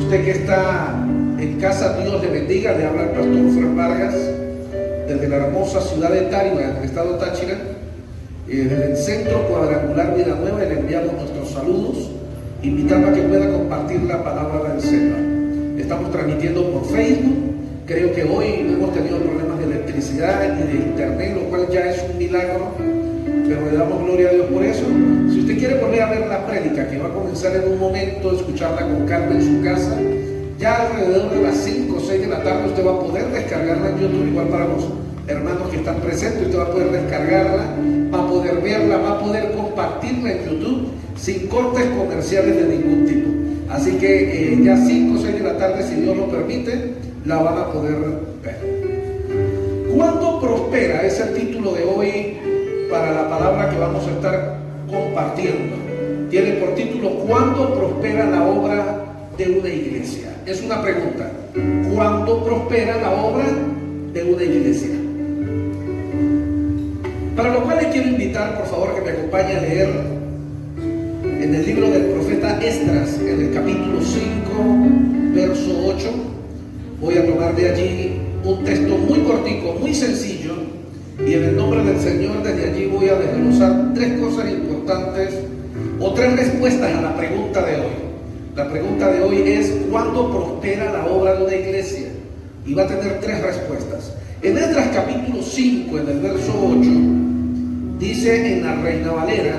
Usted que está en casa, Dios le bendiga. Le habla el pastor Fran Vargas desde la hermosa ciudad de Tariba, en el estado de Táchira, desde el Centro Cuadrangular Vida Nueva. Le enviamos nuestros saludos, invitando a que pueda compartir la palabra del Señor. Estamos transmitiendo por Facebook. Creo que hoy no hemos tenido problemas de electricidad ni de internet, lo cual ya es un milagro, pero le damos gloria a Dios por eso. Si usted quiere volver a ver la prédica, que va a comenzar en un momento, escucharla con calma en su casa, ya alrededor de las 5 o 6 de la tarde usted va a poder descargarla en YouTube, igual para los hermanos que están presentes. Usted va a poder descargarla, va a poder verla, va a poder compartirla en YouTube sin cortes comerciales de ningún tipo. Así que ya 5 o 6 de la tarde, si Dios lo permite, la van a poder ver. ¿Cuándo prospera? Es el título de hoy para la palabra que vamos a estar compartiendo. Tiene por título: ¿cuándo prospera la obra de una iglesia? Es una pregunta. ¿Cuándo prospera la obra de una iglesia? Para lo cual le quiero invitar, por favor, que me acompañe a leer en el libro del profeta Esdras, en el capítulo 5, verso 8. Voy a tomar de allí un texto muy cortico, muy sencillo, y en el nombre del Señor desde allí voy a desglosar 3 cosas importantes, o 3 respuestas a la pregunta de hoy. La pregunta de hoy es: ¿cuándo prospera la obra de una iglesia? Y va a tener 3 respuestas. En Esdras capítulo 5, en el verso 8, dice en la Reina Valera: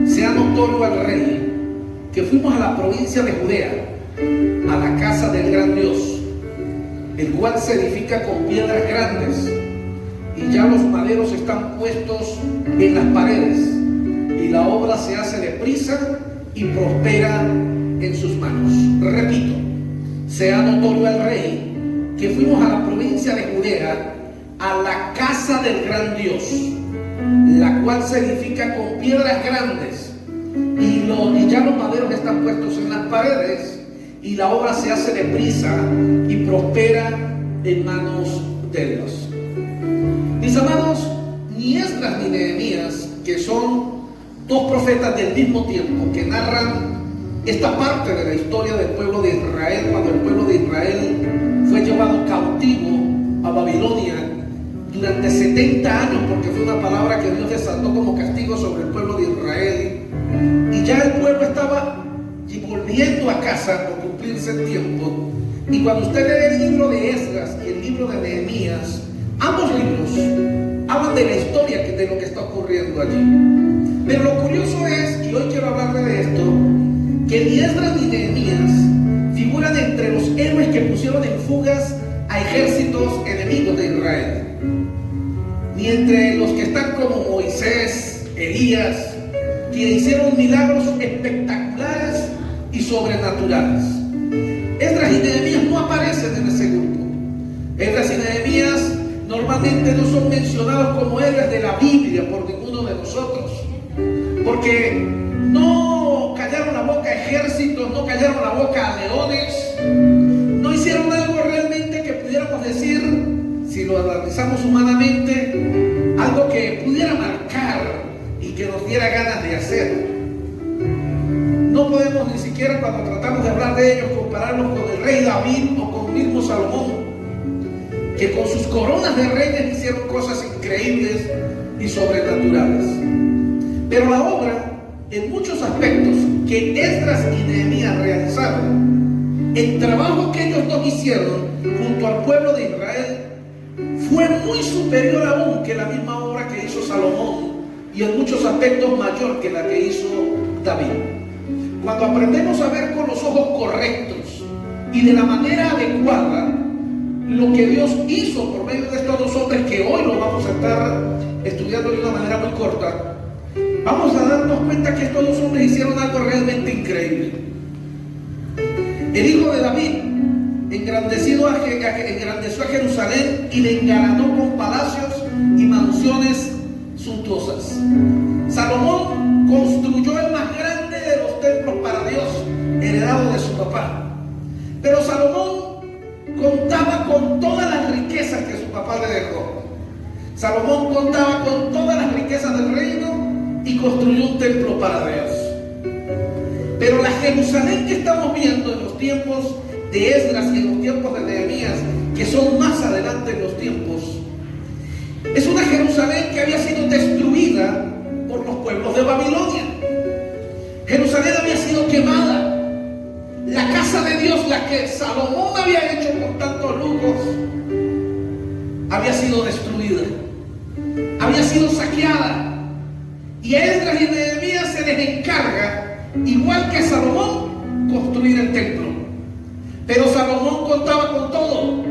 sea notorio al rey que fuimos a la provincia de Judea, a la casa del gran Dios, el cual se edifica con piedras grandes, y ya los maderos están puestos en las paredes, y la obra se hace deprisa y prospera en sus manos. Repito, sea notorio al rey que fuimos a la provincia de Judea, a la casa del gran Dios, la cual se edifica con piedras grandes, y ya los maderos están puestos en las paredes, y la obra se hace deprisa y prospera en manos de Dios. Mis amados, ni Esdras ni Nehemías, que son 2 profetas del mismo tiempo, que narran esta parte de la historia del pueblo de Israel, cuando el pueblo de Israel fue llevado cautivo a Babilonia durante 70 años, porque fue una palabra que Dios desató como castigo sobre el pueblo de Israel, y ya el pueblo estaba volviendo a casa por cumplirse el tiempo. Y cuando usted lee el libro de Esdras y el libro de Nehemías, ambos libros hablan de la historia, de lo que está ocurriendo allí. Pero lo curioso es, y hoy quiero hablarle de esto, que ni Esdras ni Nehemías figuran entre los héroes que pusieron en fugas a ejércitos enemigos de Israel, ni entre los que están como Moisés, Elías, que hicieron milagros espectaculares y sobrenaturales. Esdras y Nehemías no aparecen en ese grupo. Esdras y Nehemías normalmente no son mencionados como héroes de la Biblia por ninguno de nosotros, porque no callaron la boca a ejércitos, no callaron la boca a leones, no hicieron algo realmente que pudiéramos decir, si lo analizamos humanamente, algo que pudiera marcar y que nos diera ganas de hacer. No podemos ni siquiera, cuando tratamos de hablar de ellos, compararlos con el rey David o con el mismo Salomón, que con sus coronas de reyes hicieron cosas increíbles y sobrenaturales. Pero la obra, en muchos aspectos, que Esdras y Nehemías realizaron, el trabajo que ellos dos hicieron junto al pueblo de Israel, fue muy superior aún que la misma obra que hizo Salomón, y en muchos aspectos mayor que la que hizo David. Cuando aprendemos a ver con los ojos correctos y de la manera adecuada lo que Dios hizo por medio de estos 2 hombres, que hoy lo vamos a estar estudiando de una manera muy corta, vamos a darnos cuenta que estos 2 hombres hicieron algo realmente increíble. El hijo de David engrandeció a Jerusalén y le engalanó con palacios y mansiones suntuosas. Salomón construyó el más grande de los templos para Dios, heredado de su papá. Pero Salomón contaba con todas las riquezas que su papá le dejó. Salomón contaba con todas las riquezas del reino y construyó un templo para Dios. Pero la Jerusalén que estamos viendo en los tiempos de Esdras y en los tiempos de Nehemías, que son más adelante en los tiempos, es una Jerusalén que había sido destruida por los pueblos de Babilonia. Jerusalén había sido quemada. La casa de Dios, la que Salomón había hecho con tantos lujos, había sido destruida, había sido saqueada. Y a Esdras y Nehemías se les encarga, igual que Salomón, construir el templo. Pero Salomón contaba con todo.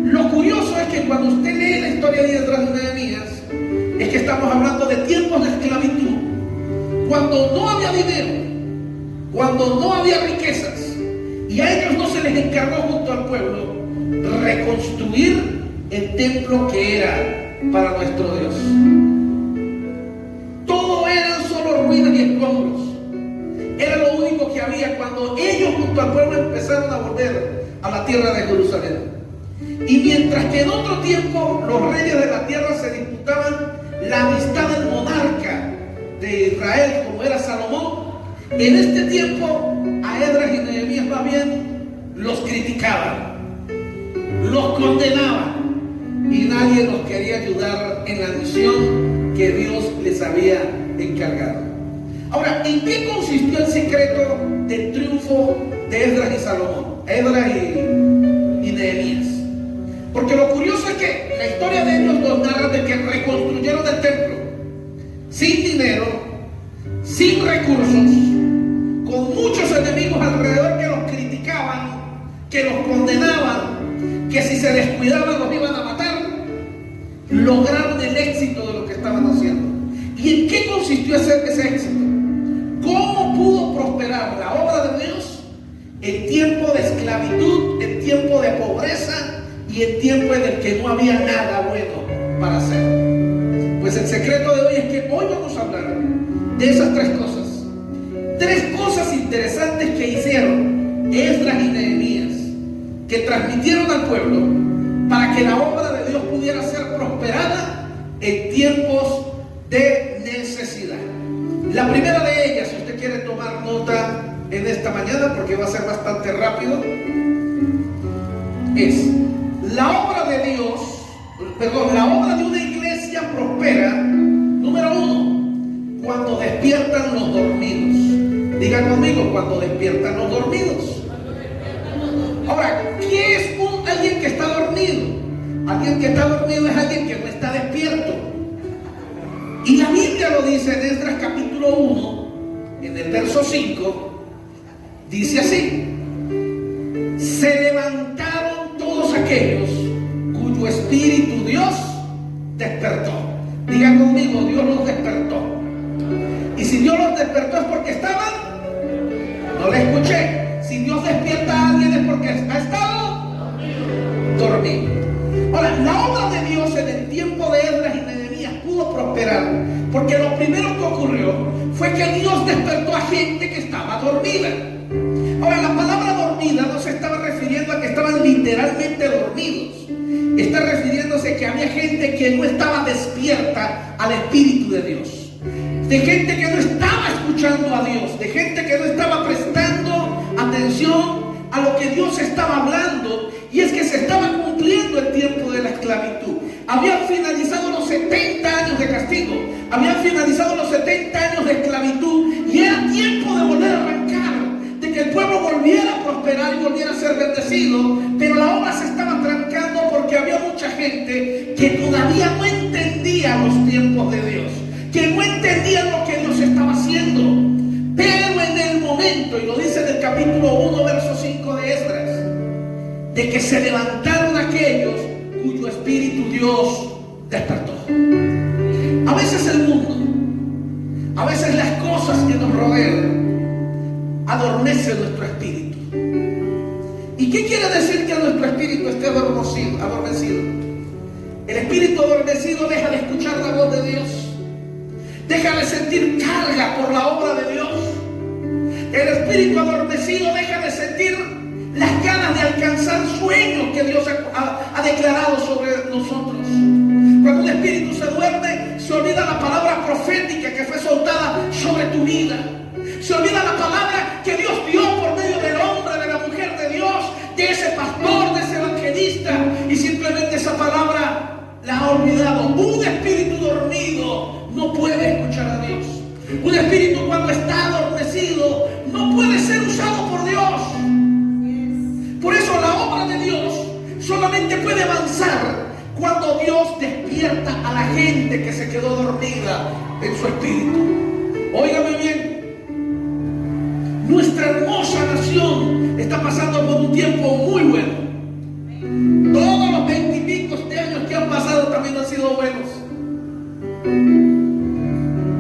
Lo curioso es que cuando usted lee la historia de Esdras y Nehemías, es que estamos hablando de tiempos de esclavitud, cuando no había dinero, cuando no había riquezas, y a ellos no se les encargó junto al pueblo reconstruir el templo que era para nuestro Dios. Todo eran solo ruinas y escombros. Era lo único que había cuando ellos junto al pueblo empezaron a volver a la tierra de Jerusalén. Y mientras que en otro tiempo los reyes de la tierra se disputaban la amistad del monarca de Israel, como era Salomón, en este tiempo a Esdras y Nehemías más bien los criticaban, los condenaban, y nadie los quería ayudar en la misión que Dios les había encargado. Ahora, ¿en qué consistió el secreto del triunfo de Esdras y Salomón? Esdras y Nehemías. Porque lo curioso es que la historia de ellos nos narra de que reconstruyeron el templo sin dinero, sin recursos, con muchos enemigos alrededor que los criticaban, que los condenaban, que si se descuidaban los iban a matar. Lograron el éxito de lo que estaban haciendo. ¿Y en qué consistió ese éxito? ¿Cómo pudo prosperar la obra de Dios en tiempo de esclavitud, en tiempo de pobreza y en tiempo en el que no había nada bueno para hacer? Pues el secreto de hoy es que hoy vamos a hablar de esas tres cosas. Tres cosas interesantes que hicieron Esdras y Nehemías, que transmitieron al pueblo para que la obra de Dios pudiera ser prosperada en tiempos de necesidad. La primera de ellas, si usted quiere tomar nota en esta mañana, porque va a ser bastante rápido, es la obra de la obra de una iglesia prospera, número uno, cuando despiertan los dormidos. Diga conmigo, cuando despiertan los dormidos. Ahora, ¿qué es alguien que está dormido? Alguien que está dormido es alguien que no está despierto. Y la Biblia lo dice en Esdras capítulo 1, en el verso 5, dice así: se levantaron todos aquellos cuyo espíritu Dios despertó. Diga conmigo, Dios los despertó. Y si Dios los despertó es porque estaban, no le escuché. Si Dios despierta a alguien es porque ha estado dormido. Ahora, la obra de Dios en el tiempo de Esdras y Nehemías pudo prosperar porque lo primero que ocurrió fue que Dios despertó a gente que estaba dormida. Ahora, la palabra dormida no se estaba refiriendo a que estaban literalmente dormidos. Está refiriéndose que había gente que no estaba despierta al Espíritu de Dios, de gente que no estaba escuchando a Dios, de gente que no estaba prestando atención a lo que Dios estaba hablando. Y es que se estaba cumpliendo el tiempo de la esclavitud. Habían finalizado los 70 años de castigo, habían finalizado los 70 años de esclavitud, y era tiempo de volver a arrancar, de que el pueblo volviera a prosperar y volviera a ser bendecido. Pero la obra se estaba trancando porque había mucha gente que todavía no entendía los tiempos de Dios, que no entendía lo que Dios estaba haciendo. Pero en el momento, y lo dice en el capítulo 1, verso 5 de Esdras, de que se levantaron aquellos cuyo espíritu Dios despertó. A veces el mundo, a veces las cosas que nos rodean adormecen nuestro espíritu. ¿Y qué quiere decir que nuestro espíritu esté adormecido? El espíritu adormecido deja de escuchar la voz de Dios, deja de sentir carga por la obra de Dios. El espíritu adormecido deja de sentir las ganas de alcanzar sueños que Dios ha declarado sobre nosotros. Cuando un espíritu se duerme, se olvida la palabra profética que fue soltada sobre tu vida. Se olvida la palabra que Dios dio por medio del hombre, de la mujer de Dios, olvidado. Un espíritu dormido no puede escuchar a Dios. Un espíritu cuando está adormecido no puede ser usado por Dios. Por eso la obra de Dios solamente puede avanzar cuando Dios despierta a la gente que se quedó dormida en su espíritu. Óigame bien. Nuestra hermosa nación está pasando por un tiempo muy bueno. Todos los 20 y pico de años que han pasado también han sido buenos.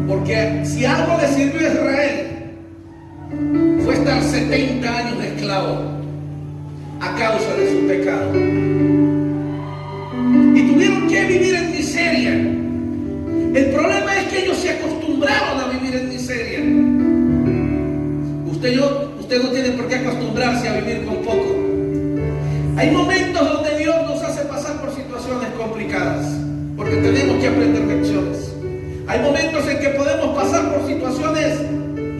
Porque si algo le sirvió a Israel fue estar 70 años de esclavo a causa de su pecado. Y tuvieron que vivir en miseria. El problema es que ellos se acostumbraron a vivir en miseria. Usted no tiene por qué acostumbrarse a vivir con poco. Hay momentos donde Dios nos hace pasar por situaciones complicadas, porque tenemos que aprender lecciones. Hay momentos en que podemos pasar por situaciones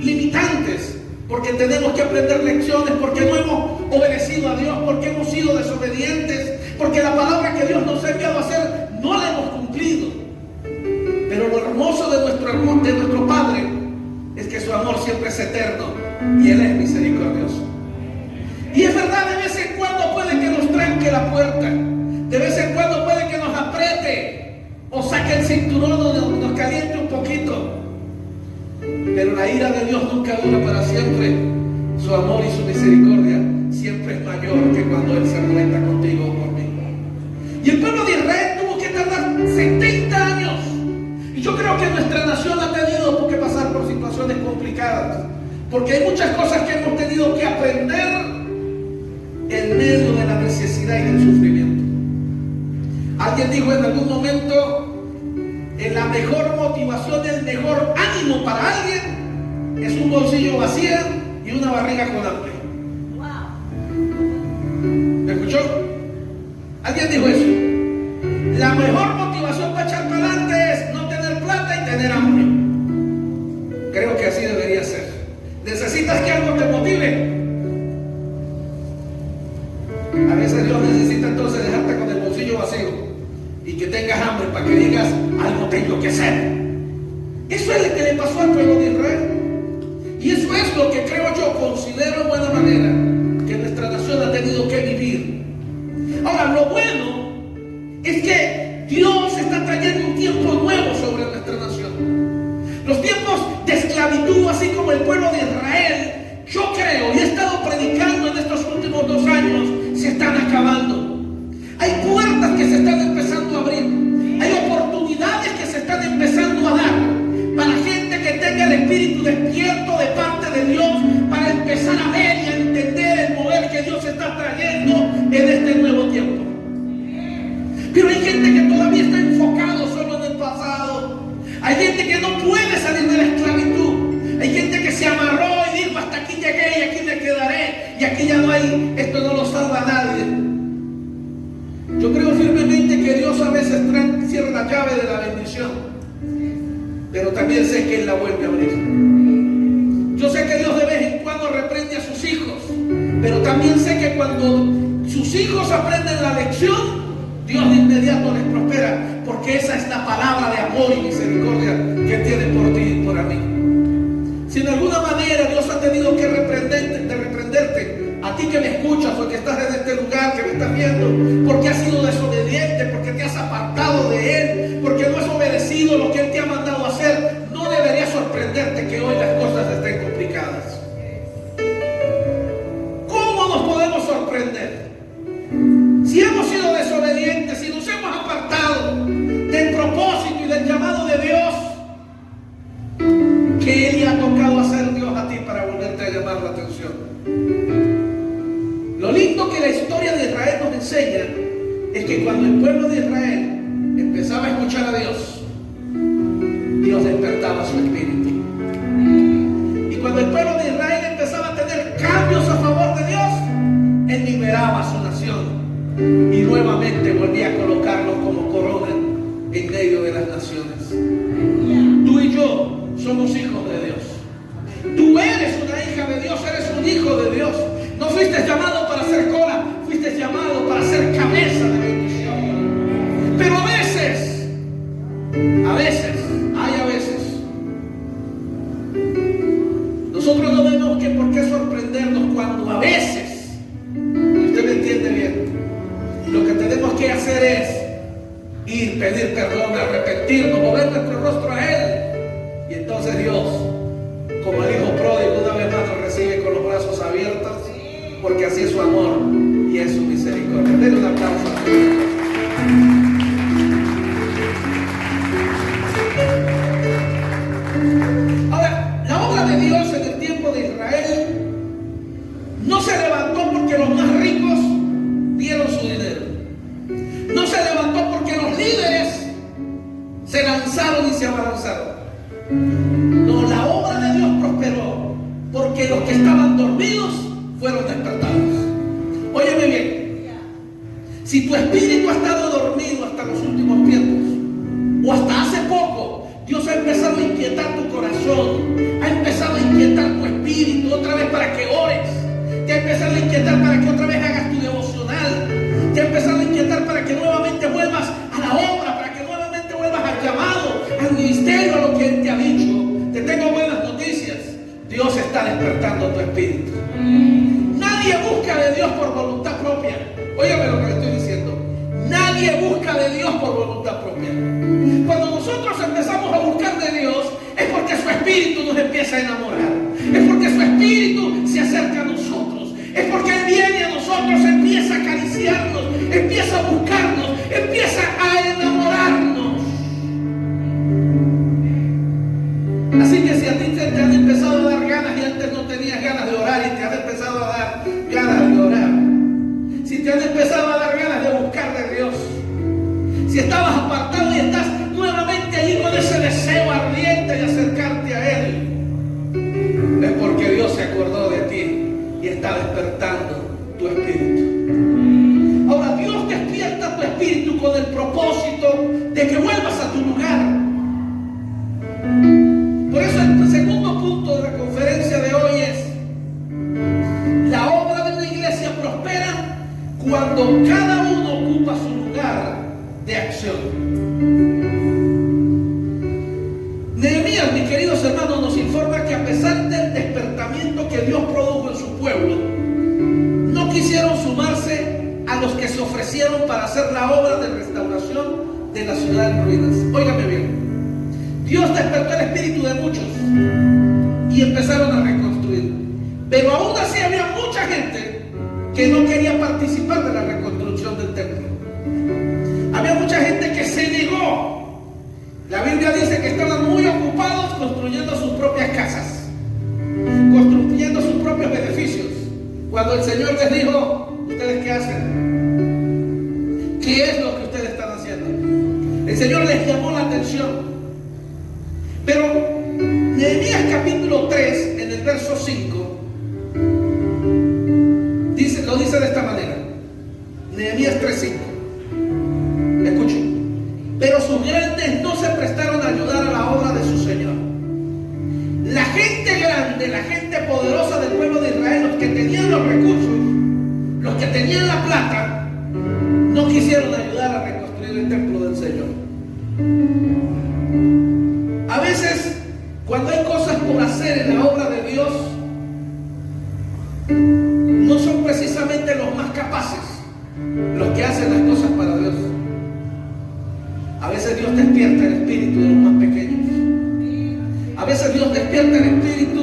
limitantes, porque tenemos que aprender lecciones, porque no hemos obedecido a Dios, porque hemos sido desobedientes, porque la palabra que Dios nos ha enviado a hacer no la hemos cumplido. Pero lo hermoso de nuestro Padre es que su amor siempre es eterno y Él es misericordioso. Y es verdad, de vez en cuando puede que nos tranque la puerta, de vez en cuando puede que nos apriete o saque el cinturón o nos caliente un poquito. Pero la ira de Dios nunca dura para siempre. Su amor y su misericordia siempre es mayor que cuando Él se molesta contigo o por mí. Y el pueblo de Israel tuvo que tardar 70 años. Y yo creo que nuestra nación ha tenido que pasar por situaciones complicadas, porque hay muchas cosas que hemos tenido que aprender en medio de la necesidad y del sufrimiento. Alguien dijo en algún momento: en la mejor motivación, el mejor ánimo para alguien es un bolsillo vacío y una barriga con hambre. ¿Me escuchó? Alguien dijo eso. La mejor motivación para echar para adelante es no tener plata y tener hambre. Creo que así debería ser. ¿Necesitas que algo te motive? A veces Dios necesita entonces dejarte con el bolsillo vacío y que tengas hambre para que digas: algo tengo que hacer. Eso es lo que le pasó al pueblo de Israel. Y eso es lo que creo yo, considero en buena manera que nuestra nación ha tenido que vivir. Ahora, lo bueno es que Dios está trayendo un tiempo nuevo sobre nuestra nación. Los tiempos de esclavitud, así como el pueblo de Israel, yo creo y he estado predicando en estos últimos 2 años, se están acabando. Hay puertas que se están empezando a abrir. Hay oportunidades que se están empezando a dar para gente que tenga el espíritu despierto de parte de Dios, para empezar a ver y a entender el mover que Dios está trayendo en este nuevo tiempo. Pero hay gente que todavía está enfocado solo en el pasado. Hay gente que no puede salir de la esclavitud. Hay gente que se amarró y dijo: hasta aquí llegué y aquí me quedaré, y aquí ya no hay, esto no lo salva a nadie. Yo creo firmemente que Dios a veces cierra la llave de la bendición, pero también sé que Él la vuelve a abrir. Yo sé que Dios de vez en cuando reprende a sus hijos, pero también sé que cuando sus hijos aprenden la lección, Dios de inmediato les prospera, porque esa es la palabra de amor y misericordia que Él tiene por ti y por mí. Si en alguna manera Dios ha tenido que reprenderte, a ti que me escuchas o que estás en este lugar, que me estás viendo, porque has sido desobediente, porque te has apartado de Él, porque no has obedecido lo que Él te ha mandado a hacer, no debería sorprenderte que hoy las cosas estén complicadas. ¿Cómo nos podemos sorprender? Si hemos sido desobedientes, si nos hemos apartado del propósito y del llamado de Dios, ¿qué Él le ha tocado hacer Dios a ti para volverte a llamar la atención? Lo lindo que la historia de Israel nos enseña es que cuando el pueblo de Israel empezaba a escuchar a Dios, Dios despertaba su espíritu. Y cuando el pueblo de Israel empezaba a tener cambios a favor de Dios, Él liberaba a su nación y nuevamente volvía a colocarlos como corona en medio de las naciones. Tú y yo somos hijos de Dios. Tú eres una hija de Dios, eres un hijo de Dios. No fuiste llamado para ser cola, fuiste llamado para ser cabeza de bendición. Pero a veces porque así es su amor y es su misericordia. Denle un aplauso a Dios. Ahora, la obra de Dios en el tiempo de Israel no se levantó porque los más ricos dieron su dinero. No se levantó porque los líderes se lanzaron y se abalanzaron. No, la obra de Dios prosperó porque los que estaban dormidos fueron despertados. Óyeme bien, si tu espíritu ha estado dormido hasta los últimos tiempos, o hasta hace poco, Dios ha empezado a inquietar tu corazón, ha empezado a inquietar tu espíritu otra vez para que ores, te ha empezado a inquietar para que otra vez hagas tu devocional, te ha empezado a inquietar para que nuevamente vuelvas a la obra, para que nuevamente vuelvas al llamado, al ministerio, a lo que Él te ha dicho. Te tengo buenas noticias. Dios está despertando tu espíritu. Nadie busca de Dios por voluntad propia. Óyame lo que le estoy diciendo. Nadie busca de Dios por voluntad propia. Cuando nosotros empezamos a buscar de Dios, es porque su espíritu nos empieza a enamorar. Es porque su espíritu se acerca a nosotros. Es porque Él viene a nosotros, empieza a acariciarnos, empieza a buscarnos, empieza a enamorarnos. Así que si a ti te han empezado a dar ganas y antes no tenías ganas de orar y te han empezado a dar ganas de orar, si te han empezado a dar ganas de buscar de Dios, si estabas apartado y estás nuevamente allí con ese deseo ardiente de acercarte a Él, es porque Dios se acordó de ti y está despertando tu espíritu. Ahora, Dios despierta tu espíritu con el propósito de que vuelvas a tu lugar. Por eso el segundo punto de la conferencia de hoy es: la obra de una iglesia prospera cuando cada uno ocupa su lugar de acción. Nehemías, mis queridos hermanos, nos informa que a pesar del despertamiento que Dios produjo en su pueblo, no quisieron sumarse a los que se ofrecieron para hacer la obra de restauración de la ciudad en ruinas. Óigame bien. Dios despertó el espíritu de muchos y empezaron a reconstruir. Pero aún así había mucha gente que no quería participar de la reconstrucción del templo. Había mucha gente que se negó. La Biblia dice que estaban muy ocupados construyendo sus propias casas, construyendo sus propios beneficios. Cuando el Señor les dijo: ¿ustedes qué hacen? ¿Qué es lo que ustedes están haciendo? El Señor les llamó la atención. Pero Nehemías capítulo 3, en el verso 5, lo dice de esta manera. Nehemías 3:5. Escuchen. Pero sus grandes no se prestaron a ayudar a la obra de su Señor. La gente grande, la gente poderosa del pueblo de Israel, los que tenían los recursos, los que tenían la plata, no quisieron ayudar a reconstruir el templo del Señor. A veces, cuando hay cosas por hacer en la obra de Dios, no son precisamente los más capaces los que hacen las cosas para Dios. A veces Dios despierta el espíritu de los más pequeños. A veces Dios despierta el espíritu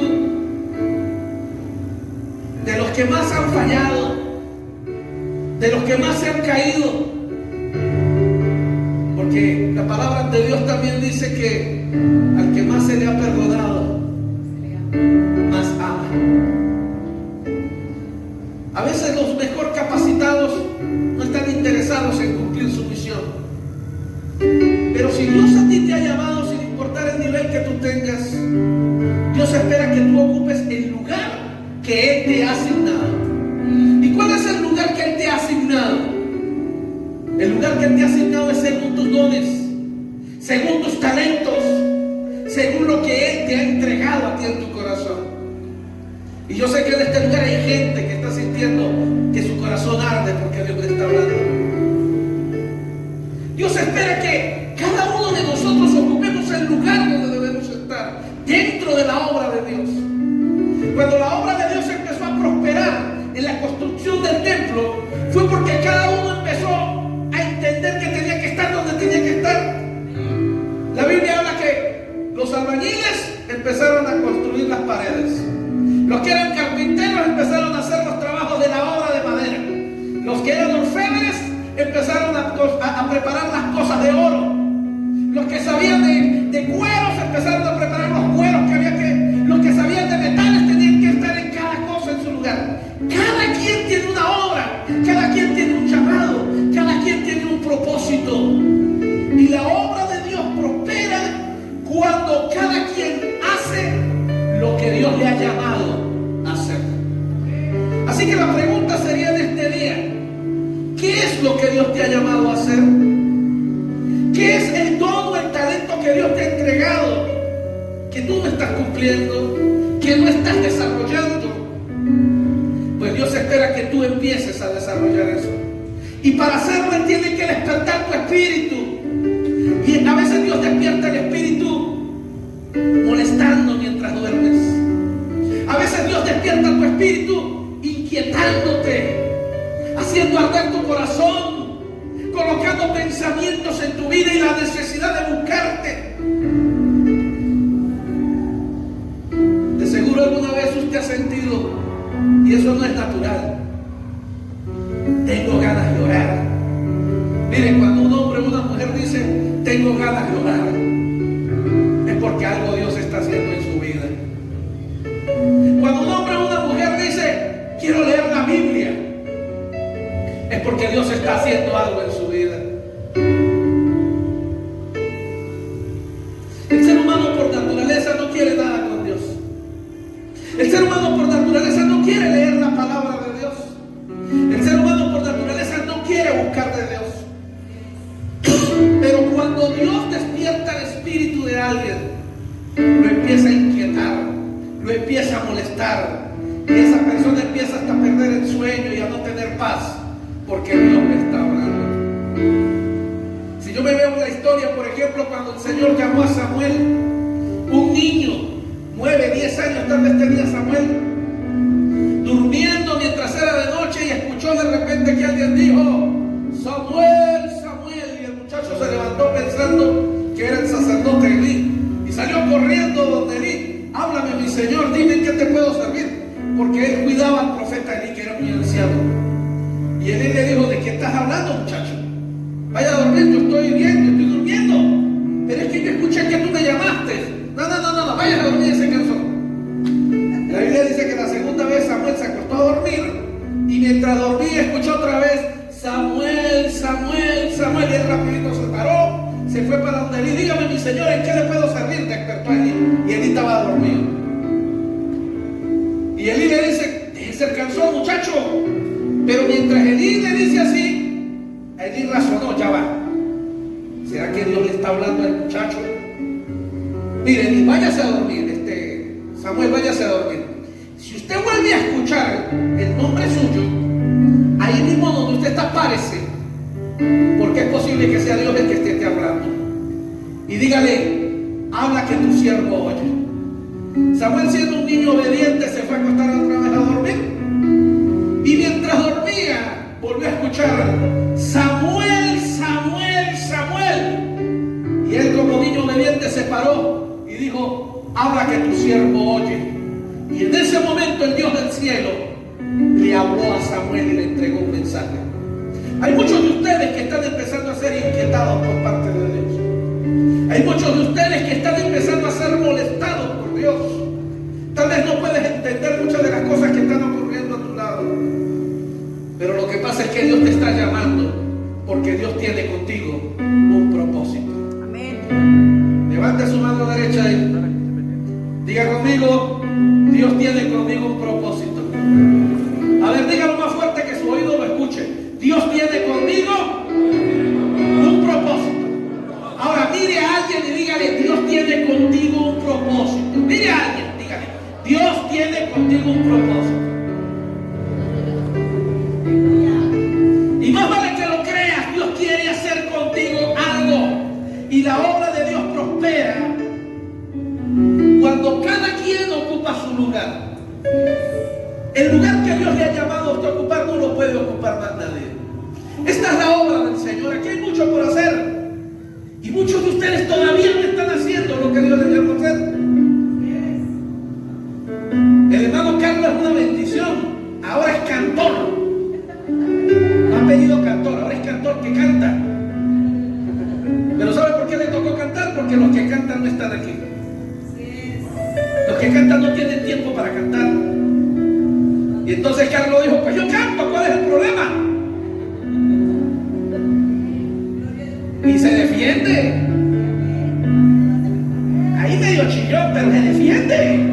de los que más han fallado, de los que más se han caído. Porque la palabra de Dios también dice que al que más se le ha perdonado, más ama. A veces los mejor capacitados no están interesados en cumplir su misión. Pero si Dios a ti te ha llamado, sin importar el nivel que tú tengas, Dios espera que tú ocupes el lugar que Él te ha asignado. ¿Y cuál es el lugar que Él te ha asignado? El lugar que Él te ha asignado es según tus dones, según tus talentos, según lo que Él te ha entregado a ti en tu corazón. Y yo sé que en este lugar hay gente que está sintiendo que su corazón arde porque Dios le está hablando. Dios espera que cada uno de nosotros ocupemos el lugar donde debemos estar, dentro de la obra de Dios. Cuando la obra de Dios empezó a prosperar en la construcción del templo, fue porque cada uno empezó a entender que tenía que estar donde tenía que estar. La Biblia habla que los albañiles empezaron a construir las paredes. Los que eran carpinteros empezaron a hacer Cada quien tiene una obra, cada quien tiene un llamado, cada quien tiene un propósito. Y la obra de Dios prospera cuando cada quien hace lo que Dios le ha llamado a hacer. Así que la pregunta sería de este día: ¿qué es lo que Dios te ha llamado a hacer? ¿Qué es el don o el talento que Dios te ha entregado, que tú no estás cumpliendo, que no estás desarrollando? Pues Dios espera que tú empieces a desarrollar eso. Y para hacerlo Él tiene que despertar tu espíritu. Y a veces Dios despierta el espíritu molestando mientras duermes. A veces Dios despierta tu espíritu inquietándote, haciendo arder tu corazón, colocando pensamientos en tu vida y la necesidad de buscarte. De seguro alguna vez usted ha sentido, y eso no es natural, tengo ganas de orar. Miren, cuando un hombre o una mujer dice tengo ganas de orar, es porque algo Dios está haciendo en su vida. Cuando un hombre o una mujer dice quiero leer la Biblia, es porque Dios está haciendo algo en su vida. El ser humano por naturaleza no quiere nada con Dios. El ser humano por naturaleza no quiere leer la palabra de Dios. El ser humano por naturaleza no quiere buscar de Dios. Pero cuando Dios despierta el espíritu de alguien, lo empieza a inquietar, lo empieza a molestar, y esa persona empieza hasta a perder el sueño y a no tener paz, porque Dios le está hablando. Si yo me veo en la historia, por ejemplo, cuando el Señor llamó a Samuel, un niño, 9, 10 años tal vez tenía Samuel, durmiendo mientras era de noche, y escuchó de repente que alguien dijo Samuel, Samuel, y el muchacho se levantó pensando que era el sacerdote Elí, y salió corriendo donde Elí. Háblame, mi Señor, dime en qué te puedo servir, porque él cuidaba al profeta Elí, que era muy anciano. Y Elí le dijo: ¿de qué estás hablando, muchacho? Vaya a dormir, yo estoy bien, yo estoy durmiendo, pero es que yo escuché que tú me llamaste. No, vaya a dormir, ese cansón. La Biblia dice que la segunda vez Samuel se acostó a dormir, y mientras dormía escuchó otra vez Samuel, Samuel, Samuel, y él rapidito se paró, se fue para donde Elí. Dígame, mi Señor, ¿en qué le puedo servir? Despertó Elí, y Elí estaba dormido. Y Elí le dice: déjese el cansón, muchacho. Pero mientras Elí le dice así, Elí razonó: ya va, ¿será que Dios le está hablando al muchacho? Mire, Elí, váyase a dormir, Samuel, váyase a dormir. Si usted vuelve a escuchar el nombre suyo, ahí mismo donde usted está, párese, porque es posible que sea Dios el que esté hablando. Y dígale: habla, que tu siervo oye. Samuel, siendo un niño obediente, se fue a acostar otra vez a dormir. Y mientras dormía, volvió a escuchar Samuel, Samuel, Samuel. Y él, como niño obediente, se paró y dijo: habla, que tu siervo oye. Y en ese momento el Dios del cielo le habló a Samuel y le entregó un mensaje. Hay muchos de ustedes que están empezando a ser inquietados por parte de Dios. Hay muchos de ustedes que están empezando a ser molestados por Dios. Tal vez no puedes entender muchas de las cosas que están ocurriendo a tu lado, pero lo que pasa es que Dios te está llamando, porque Dios tiene contigo un propósito. Amén. Levante su mano derecha y diga conmigo: Dios tiene conmigo un propósito. A ver, dígalo más fuerte, que su oído lo escuche. Dios tiene conmigo un propósito. Ahora mire a alguien y dígale: Dios tiene contigo un propósito. Mire a alguien, dígale: Dios tiene contigo un propósito. Y más vale que lo creas, Dios quiere hacer contigo algo. Y la obra de Dios prospera cuando cada quien ocupa su lugar. El lugar que Dios le ha llamado a usted a ocupar no lo puede ocupar más nadie. Esta es la obra del Señor. Aquí hay mucho por hacer, y muchos de ustedes todavía no están haciendo lo que Dios les llamó a hacer. El hermano Carlos es una bendición. Ahora es cantor. No ha pedido cantor, ahora es cantor que canta. Pero ¿sabe por qué le tocó cantar? Porque los que cantan no están aquí. Los que cantan no tienen tiempo para cantar. Y entonces Carlos defiende. Ahí medio chillón, pero se defiende.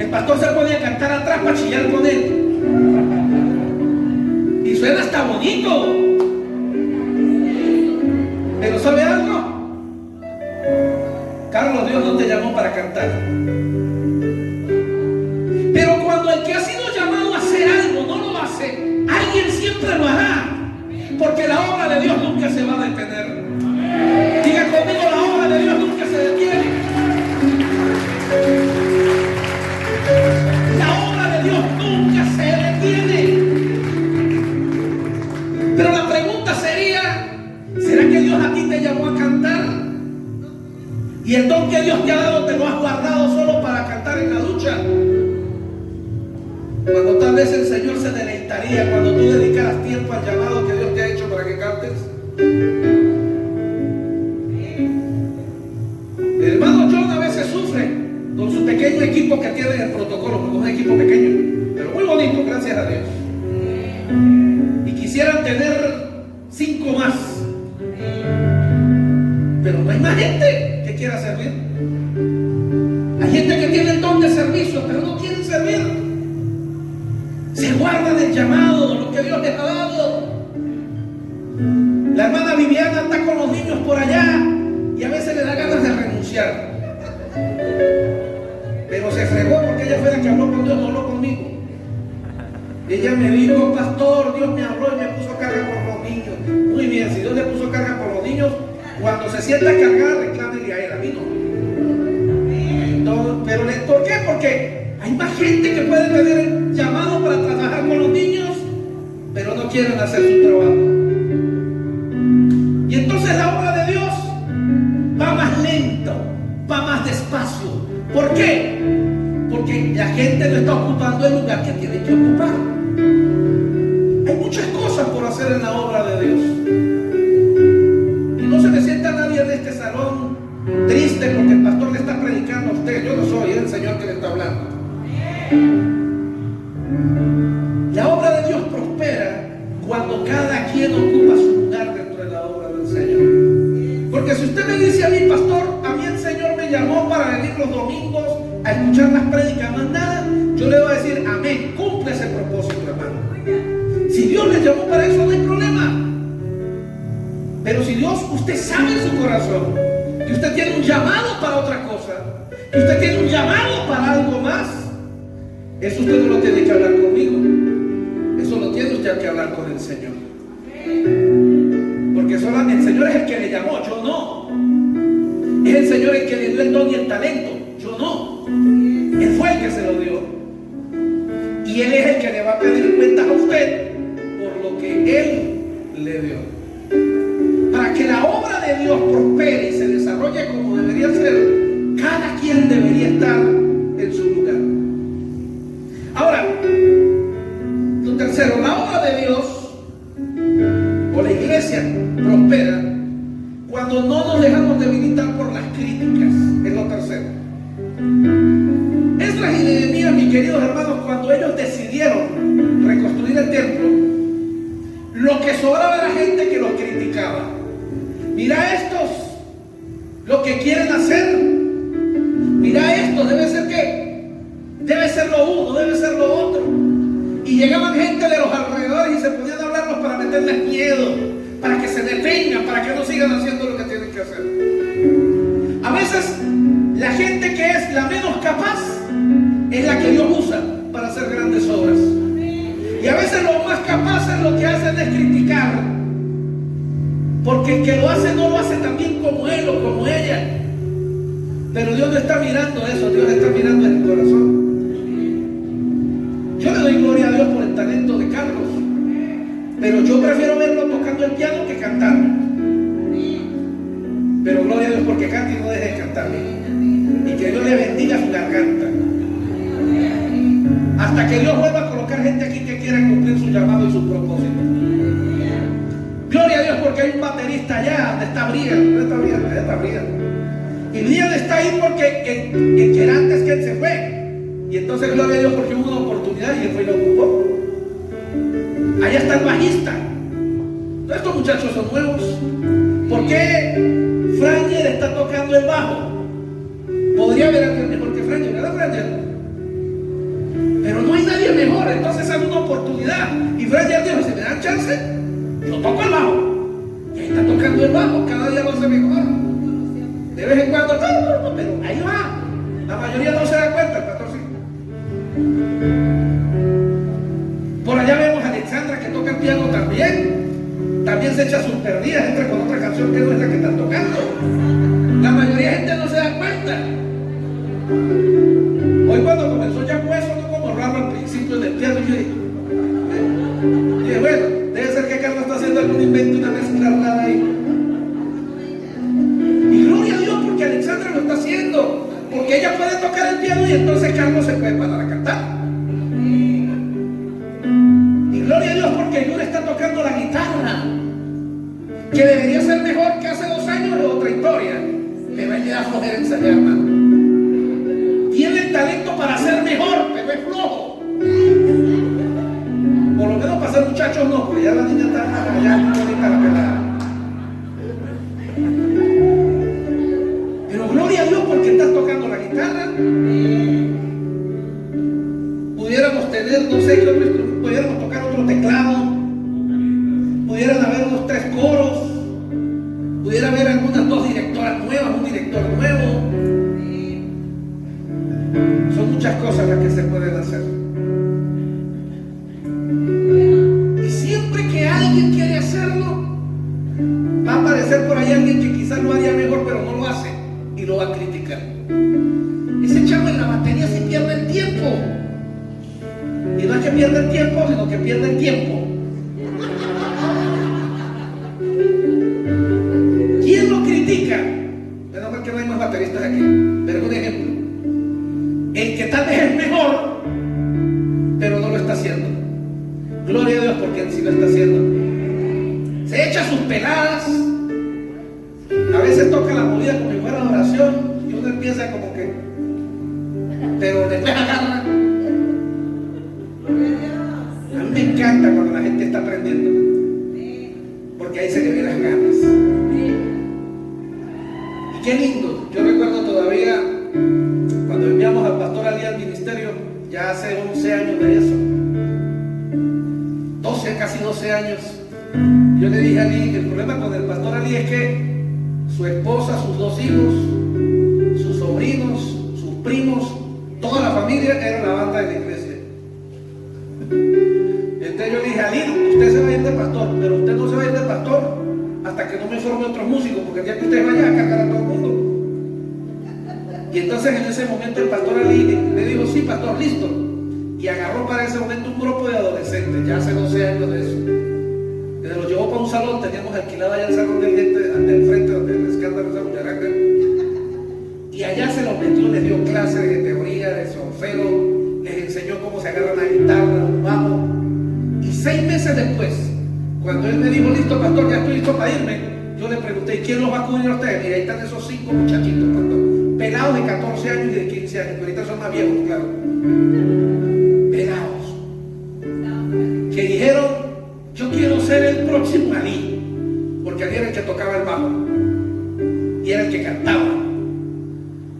El pastor se pone a cantar atrás para chillar con él. Y suena hasta bonito. Pero ¿sabe algo? Carlos, Dios no te llamó para cantar. Pero cuando el que ha sido llamado a hacer algo no lo hace, alguien siempre lo hará. Porque la obra de Dios nunca se va a detener. Diga conmigo, la obra de Dios nunca se detiene. La obra de Dios nunca se detiene. Pero la pregunta sería, ¿será que Dios a ti te llamó a cantar? Y el don que Dios te ha dado te lo has guardado solo para cantar en la ducha. Cuando tal vez el Señor se deleitaría cuando tú dedicaras tiempo al llamado que Dios te ha hecho para que cantes. El hermano John a veces sufre con su pequeño equipo que tiene en el protocolo, porque es un equipo pequeño, pero muy bonito, gracias a Dios. Y quisieran tener 5 más, pero no hay más gente que quiera servir. Hay gente que tiene el don de servicio, pero no quieren servir. Se guardan el llamado, lo que Dios les ha dado. La hermana Viviana está con los niños por allá y a veces le da ganas de renunciar. Pero se fregó porque ella fue la que habló con Dios, no habló conmigo. Ella me dijo, pastor, Dios me habló y me puso carga por los niños. Muy bien, si Dios le puso carga por los niños, cuando se sienta cargada, reclámele a él, a mí no. Entonces, pero ¿por qué? Porque hay más gente que puede tener el llamado para trabajar con los niños, pero no quieren hacer su trabajo. Y entonces la obra de Dios va más lento, va más despacio. ¿Por qué? Porque la gente no está ocupando el lugar que tiene que ocupar. Hay muchas cosas por hacer en la obra de Dios. Y no se me sienta nadie en este salón triste porque el pastor le está predicando a usted. Yo no soy, es el Señor que le está hablando. La obra de Dios prospera cuando cada quien ocupa su lugar dentro de la obra del Señor. Porque si usted me dice a mí, pastor, a mí el Señor me llamó para venir los domingos a escuchar las prédicas más nada, yo le voy a decir amén, cumple ese propósito, hermano. Si Dios le llamó para eso, no hay problema. Pero si Dios, usted sabe en su corazón que usted tiene un llamado para otra cosa, que usted tiene un llamado para algo más, eso usted no lo tiene que hablar conmigo. Eso lo tiene usted que hablar con el Señor. Porque solamente el Señor es el que le llamó, yo no. Es el Señor el que le dio el don y el talento, yo no. Él fue el que se lo dio. Y Él es el que le va a pedir cuentas a usted por lo que Él le dio. Para que la obra de Dios prospere y se desarrolle como debería ser, cada quien debería estar en su lugar. Ahora, lo tercero, la obra de Dios o la iglesia prospera cuando no nos dejamos debilitar por las críticas. Es lo tercero. Esdras y Nehemías, mis queridos hermanos, cuando ellos decidieron reconstruir el templo, lo que sobraba era gente que los criticaba. Mira estos, lo que quieren hacer. Mira esto, debe ser que debe ser lo uno, debe ser lo otro. Y llegaban gente de los alrededores y se ponían a hablarlos para meterles miedo, para que se detengan, para que no sigan haciendo lo que tienen que hacer. A veces la gente que es la menos capaz es la que Dios usa para hacer grandes obras. Y a veces los más capaces lo que hacen es criticar, porque el que lo hace no lo hace tan bien como él o como ella. Pero Dios no está mirando eso, Dios está mirando en el corazón. Yo le doy gloria a Dios por el talento de Carlos, pero yo prefiero verlo tocando el piano que cantando. Pero gloria a Dios porque canta y no deje de cantar. Y que Dios le bendiga su garganta. Hasta que Dios vuelva a colocar gente aquí que quiera cumplir su llamado y su propósito. Gloria a Dios porque hay un baterista allá donde está Brian. Y Brian está ahí porque el que era antes que él se fue. Y entonces gloria a Dios porque hubo una oportunidad y él fue y lo ocupó. Allá está el bajista. Todos estos muchachos son nuevos. bajo. Podría haber alguien mejor que Frangel, ¿verdad, Frangel? Pero no hay nadie mejor, entonces hay una oportunidad. Y Frangel dijo, si me dan chance, yo toco el bajo. Y ahí está tocando el bajo, cada día lo hace mejor. De vez en cuando, pero ahí va. La mayoría no se da cuenta, el pastor sí. Por allá vemos a Alexandra que toca el piano también. También se echa sus perdidas, entra con otra canción que no es la que están tocando. La mayoría de gente no se da cuenta. Hoy cuando comenzó ya pues eso, no como raro al principio del piano, yo dije, bueno, debe ser que Carlos está haciendo algún invento, una mezcla rara ahí. Y gloria a Dios porque Alexandra lo está haciendo, porque ella puede tocar el piano y entonces Carlos se puede parar a cantar. Y gloria a Dios porque Yura está tocando la guitarra, que debería ser mejor que hace 2 años, es otra historia. Me va a llegar a flojera ensayar, hermano. Tiene el talento para ser mejor, pero es flojo. Por lo menos para ser muchachos no, porque ya la niña está allá bonita la pelada. Pero gloria a Dios porque estás tocando la guitarra. Pudiéramos tener, no sé qué otro instrumento, pudiéramos tocar otro teclado, pudieran haber unos 3 coros, pudiera haber algunas 2 directoras nuevas, un director nuevo. Son muchas cosas las que se pueden hacer. Y siempre que alguien quiere hacerlo, va a aparecer por ahí alguien que quizás lo haría mejor, pero no lo hace y lo va a criticar. Ese chavo en la batería se pierde el tiempo. Y no es que pierda el tiempo, sino que pierde el tiempo. ¿Quién lo critica? Menos mal que no hay más bateristas aquí, pero un ejemplo. El que tal vez es mejor, pero no lo está haciendo. Gloria a Dios porque él sí lo está haciendo. Se echa sus peladas. A veces toca la movida como si fuera adoración y uno empieza como que, pero después agarra. A mí me encanta cuando la gente está aprendiendo, porque ahí se le ven las ganas. Y qué lindo. Yo recuerdo todavía cuando enviamos al pastor Ali al ministerio, ya hace 11 años de eso, 12, casi 12 años. Yo le dije a Ali, el problema con el pastor Ali es que su esposa, sus 2 hijos, sus sobrinos, sus primos, toda la familia era la banda de la iglesia. Entonces yo le dije, Ali, usted se va a ir de pastor, pero usted no se va a ir de pastor hasta que no me forme otros músicos, porque el día que usted vaya a cargar a todo el mundo. Y entonces en ese momento el pastor Ali le dijo, sí, pastor, listo. Y agarró para ese momento un grupo de adolescentes, ya hace 12 años de eso. Y se los llevó para un salón, teníamos alquilado allá el salón de gente, del frente donde el escándalo de Muñaraca. Y allá se los metió, les dio clases de teoría, de solfeo, les enseñó cómo se agarra una guitarra, un bajo. Y 6 meses después, cuando él me dijo, listo, pastor, ya estoy listo para irme, yo le pregunté, ¿quién los va a cubrir a ustedes? Y ahí están esos 5 muchachitos, pastor. Pelados de 14 años y de 15 años, pero ahorita son más viejos, claro. Pelados. Que dijeron, yo quiero ser el próximo Ali, porque Ali era el que tocaba el bajo y era el que cantaba.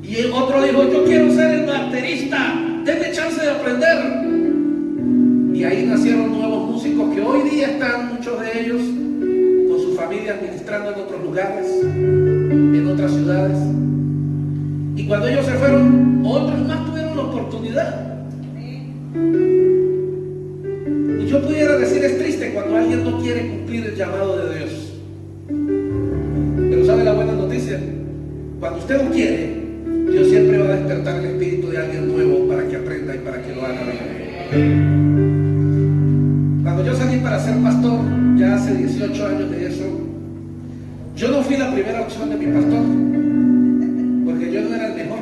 Y el otro dijo, yo quiero ser el baterista, denme chance de aprender. Y ahí nacieron nuevos músicos que hoy día están, muchos de ellos, con sus familias ministrando en otros lugares, en otras ciudades. Y cuando ellos se fueron, otros más tuvieron la oportunidad. Y yo pudiera decir, es triste cuando alguien no quiere cumplir el llamado de Dios. Pero ¿sabe la buena noticia? Cuando usted no quiere, Dios siempre va a despertar el espíritu de alguien nuevo para que aprenda y para que lo haga. Cuando yo salí para ser pastor, ya hace 18 años de eso, yo no fui la primera opción de mi pastor, porque yo no era el mejor.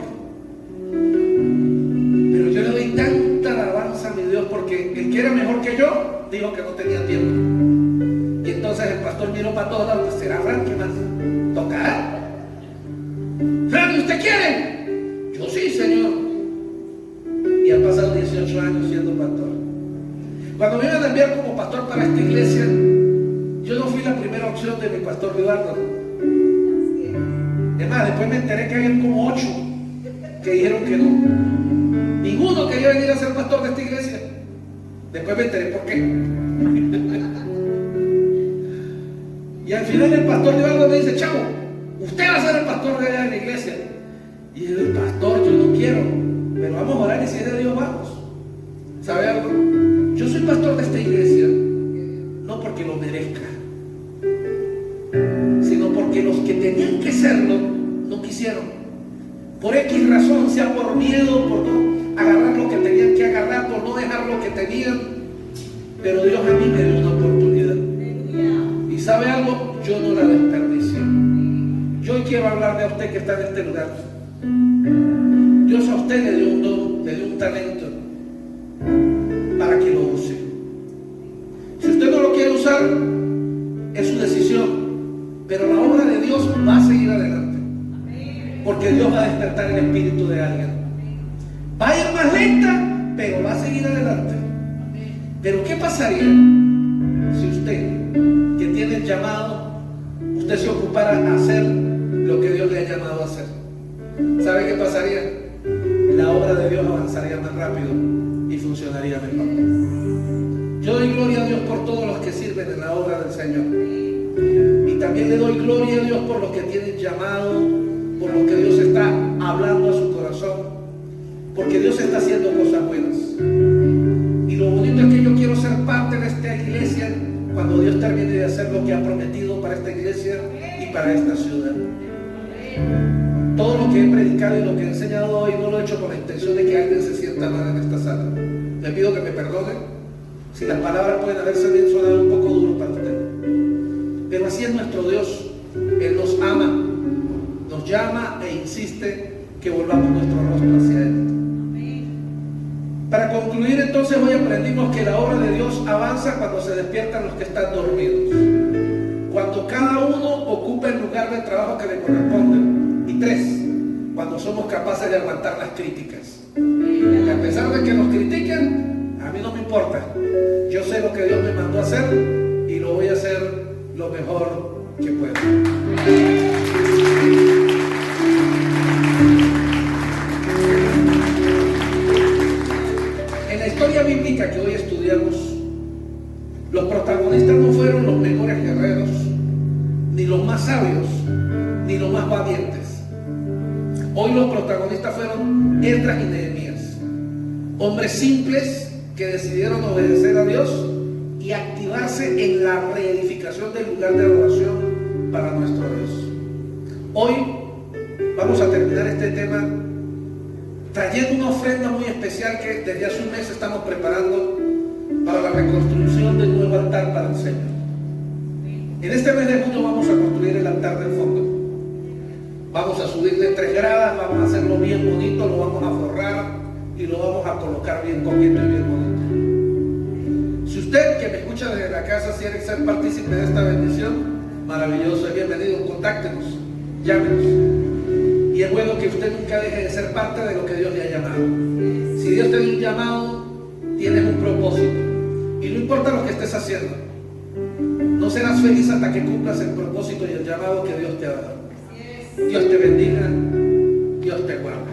Pero yo le doy tanta alabanza a mi Dios, porque el que era mejor que yo, dijo que no tenía tiempo. Y entonces el pastor miró para todos lados, ¿será Fran? ¿Qué más? ¿Tocará? ¿Fran, usted quiere? Yo sí, Señor. Y han pasado 18 años siendo pastor. Cuando me iban a enviar como pastor para esta iglesia, yo no fui la primera opción de mi pastor Eduardo. Es más, después me enteré que habían como 8 que dijeron que no. Ninguno quería venir a ser pastor de esta iglesia. Después me enteré por qué. Y al final el pastor de algo me dice: chavo, usted va a ser el pastor de allá en la iglesia. Y yo, el pastor, yo no quiero, pero vamos a orar y si es de Dios vamos. ¿Sabe algo? Yo soy pastor de esta iglesia no porque lo merezca, sino porque los que tenían que serlo no quisieron. Por X razón, sea por miedo, por no agarrar lo que tenían que agarrar, por no dejar lo que tenían. Pero Dios a mí me dio una oportunidad. ¿Y sabe algo? Yo no la desperdicié. Yo hoy quiero hablarle a usted que está en este lugar. Dios a usted le dio un don, le dio un talento para que lo use. Si usted no lo quiere usar, es su decisión, pero la obra de Dios va a seguir adelante, porque Dios va a despertar el espíritu de alguien. Va a ir más lenta, pero va a seguir adelante. Pero ¿qué pasaría si usted, que tiene el llamado, usted se ocupara a hacer lo que Dios le ha llamado a hacer? ¿Sabe qué pasaría? La obra de Dios avanzaría más rápido y funcionaría mejor. Yo doy gloria a Dios por todos los que sirven en la obra del Señor. Y también le doy gloria a Dios por los que tienen llamado, por los que Dios está hablando a su corazón, porque Dios está haciendo cosas buenas. Y lo bonito es que yo quiero ser parte de esta iglesia cuando Dios termine de hacer lo que ha prometido para esta iglesia y para esta ciudad. Todo lo que he predicado y lo que he enseñado hoy no lo he hecho con la intención de que alguien se sienta mal en esta sala. Le pido que me perdone si las palabras pueden haberse bien sonado un poco duro para usted. Pero así es nuestro Dios. Él nos ama, nos llama e insiste que volvamos nuestro rostro hacia Él. Para concluir, entonces, hoy aprendimos que la obra de Dios avanza cuando se despiertan los que están dormidos, cuando cada uno ocupa el lugar de trabajo que le corresponde, y 3, cuando somos capaces de aguantar las críticas. Y a pesar de que nos critiquen, a mí no me importa. Yo sé lo que Dios me mandó a hacer y lo voy a hacer lo mejor que pueda. En la historia bíblica que hoy estudiamos, los protagonistas no fueron los mejores guerreros, ni los más sabios, ni los más valientes. Hoy los protagonistas fueron Esdras y Nehemías, hombres simples que decidieron obedecer a Dios y activarse en la reedificación del lugar de adoración para nuestro Dios. Hoy vamos a terminar este tema trayendo una ofrenda muy especial que desde hace un mes estamos preparando para la reconstrucción del nuevo altar para el Señor. En este mes de junio vamos a construir el altar del fondo. Vamos a subirle 3 gradas, vamos a hacerlo bien bonito, lo vamos a forrar y lo vamos a colocar bien coqueto y bien bonito. Si usted que me escucha desde la casa quiere ser partícipe de esta bendición, maravilloso, es bienvenido, contáctenos, llámenos. Y es bueno que usted nunca deje de ser parte de lo que Dios le ha llamado. Si Dios te dio un llamado, tienes un propósito. Y no importa lo que estés haciendo, no serás feliz hasta que cumplas el propósito y el llamado que Dios te ha dado. Dios te bendiga, Dios te guarde.